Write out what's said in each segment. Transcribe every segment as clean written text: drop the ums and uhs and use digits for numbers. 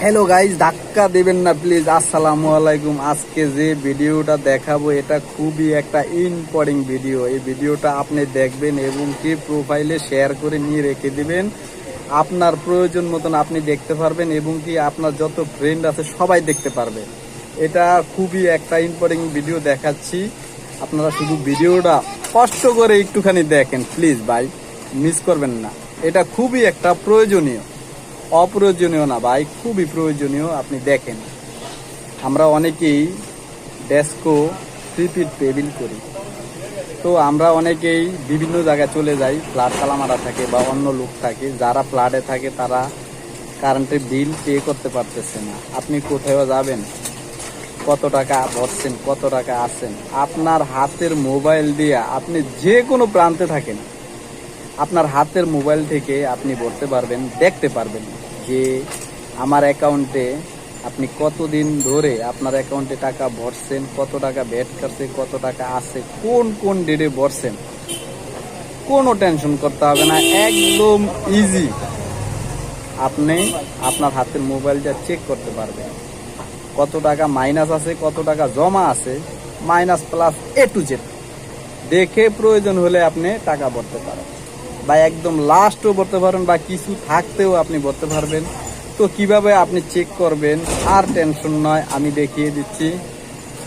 Hello guys, ধাক্কা দেবেন না প্লিজ। আসসালামু আলাইকুম। আজকে যে ভিডিওটা দেখাবো এটা খুবই একটা ইম্পর্টেন্ট ভিডিও। এই ভিডিওটা আপনি দেখবেন এবং কি প্রোফাইলে শেয়ার করে নিয়ে রেখে দিবেন। আপনার প্রয়োজন মতন আপনি দেখতে পারবেন এবং কি আপনার যত ফ্রেন্ড আছে সবাই দেখতে পারবে। এটা খুবই একটা ইম্পর্টেন্ট ভিডিও দেখাচ্ছি। আপনারা শুধু ভিডিওটা কষ্ট করে একটুখানি দেখেন প্লিজ ভাই, মিস করবেন না। এটা খুবই একটা প্রয়োজনীয়, অপ্রয়োজনীয় না ভাই, খুবই প্রয়োজনীয়। আপনি দেখেন, আমরা অনেকেই ডেস্কো প্রিপেড পে বিল করি। তো আমরা অনেকেই বিভিন্ন জায়গায় চলে যাই, ফ্ল্যাট তালামারা থাকে বা অন্য লোক থাকে, যারা ফ্ল্যাটে থাকে তারা কারেন্টের বিল পে করতে পারতেছে না। আপনি কোথাও যাবেন, কত টাকা ভরছেন, কত টাকা আছেন, আপনার হাতের মোবাইল দিয়ে আপনি যে কোনো প্রান্তে থাকেন, আপনার হাতের মোবাইল থেকে আপনি ভরতে পারবেন, দেখতে পারবেন যে আমার অ্যাকাউন্টে আপনি কতদিন ধরে আপনার অ্যাকাউন্টে টাকা ভরছেন, কত টাকা ভ্যাট কাটছে, কত টাকা আছে, কোন কোন ডেটে ভরছেন। কোনো টেনশন করতে হবে না, একদম ইজি। আপনি আপনার হাতের মোবাইলটা চেক করতে পারবেন কত টাকা মাইনাস আছে, কত টাকা জমা আছে, minus plus A to Z দেখে প্রয়োজন হলে আপনি টাকা ভরতে পারেন বা একদম লাস্টও ভরতে পারেন বা কিছু থাকতেও আপনি ভরতে পারবেন। তো কিভাবে আপনি চেক করবেন আর টেনশন নয়, আমি দেখিয়ে দিচ্ছি।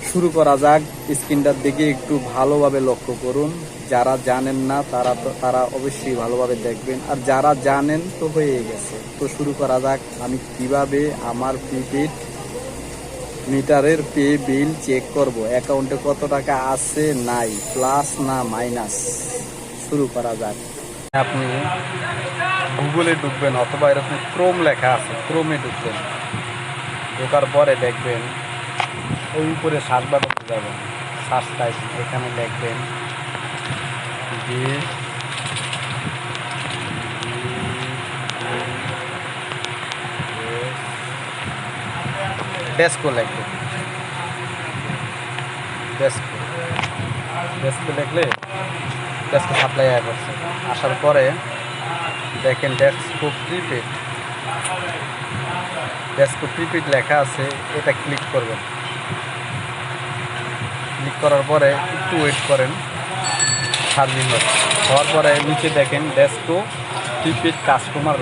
শুরু করা যাক। স্ক্রিনটার দিকে একটু ভালোভাবে লক্ষ্য করুন। যারা জানেন না তারা অবশ্যই ভালোভাবে দেখবেন, আর যারা জানেন তো হয়ে গেছে। তো শুরু করা যাক। আমি কিভাবে আমার প্রিপেড মিটারের পে বিল চেক করব, অ্যাকাউন্টে কত টাকা আছে নাই, প্লাস না মাইনাস। শুরু করা যাক। আপনি গুগলে ঢুকবেন অথবা এরকম ক্রোম লেখা আছে, ক্রোমে ঢুকবেন। ঢোকার পরে দেখবেন ওই উপরে সার্চ বাটনে যাবেন, সার্চ টাইপ, এখানে লিখবেন যে ডেস্কো লিখবেন। ডেস্কো ডেস্কো লিখলে ডেস্কো সাপ্লাই করছে। আসার পরে দেখেন ডেস্কো প্রিপেড, ডেস্কো প্রিপেড লেখা আছে, এটা ক্লিক করবেন। ক্লিক করার পরে একটু ওয়েট করেন, সার্ভিং হওয়ার পরে নিচে দেখেন ডেস্কো প্রিপেড কাস্টমার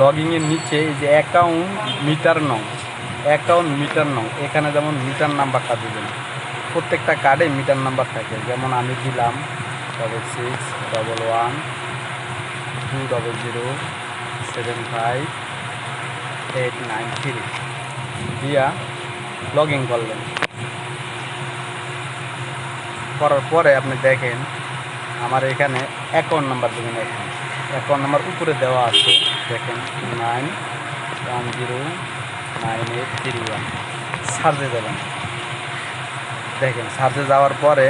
লগিংয়ের নিচে এই যে অ্যাকাউন্ট মিটার নং, এখানে যেমন মিটার নাম্বারটা দিবেন। প্রত্যেকটা কার্ডে মিটার নাম্বার থাকে, যেমন আমি দিলাম 661120075893 দিয়া লগ ইন করলেন। করার পরে আপনি দেখেন আমার এখানে অ্যাকাউন্ট নাম্বার দেবেন। অ্যাকাউন্ট নাম্বার উপরে দেওয়া আছে, দেখেন 91098331। সার্চে দেবেন। দেখেন সার্চে যাওয়ার পরে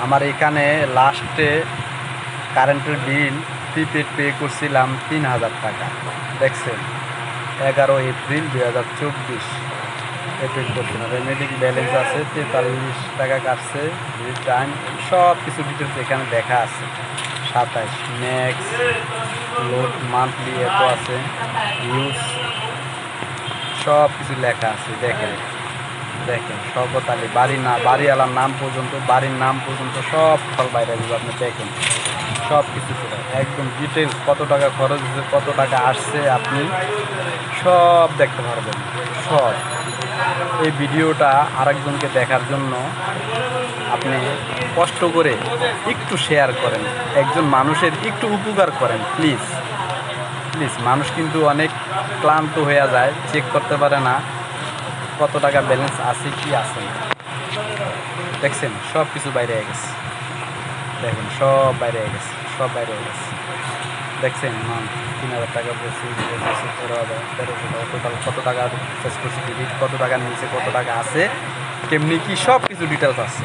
আমার এখানে লাস্টে কারেন্টের বিল প্রিপেড পে করছিলাম 3000 টাকা। দেখছেন 11 এপ্রিল 2024 পেড করছিলাম। রেমেডিং ব্যালেন্স আছে 43 টাকা কাটছে, রিটার্ন সব কিছু ডিটেলস এখানে দেখা আছে। 27 ম্যাক্স লোড মান্থলি এত আছে, ইউজ সব কিছু লেখা আছে। দেখেন শওকত আলী, বাড়িওয়ালার নাম পর্যন্ত, বাড়ির নাম পর্যন্ত সব ফল বাইরে আসবে। আপনি দেখেন সব কিছু একদম ডিটেলস, কত টাকা খরচ হয়েছে, কত টাকা আসছে, আপনি সব দেখতে পারবেন সব। এই ভিডিওটা আরেকজনকে দেখার জন্য আপনি কষ্ট করে একটু শেয়ার করেন, একজন মানুষের একটু উপকার করেন প্লিজ। মানুষ কিন্তু অনেক ক্লান্ত হয়ে যায়, চেক করতে পারে না কত টাকা ব্যালেন্স আছে কি আছে না। দেখছেন সব কিছু বাইরে হয়ে গেছে। দেখেন সব বাইরে হয়ে গেছে। দেখছেন 3000 টাকা বলছি, 13,000, 1300 টাকা টোটাল, কত টাকা শেষ করছি, কত টাকা নিয়েছে, কত টাকা আছে, কেমনি কি সব কিছু ডিটেলস আছে।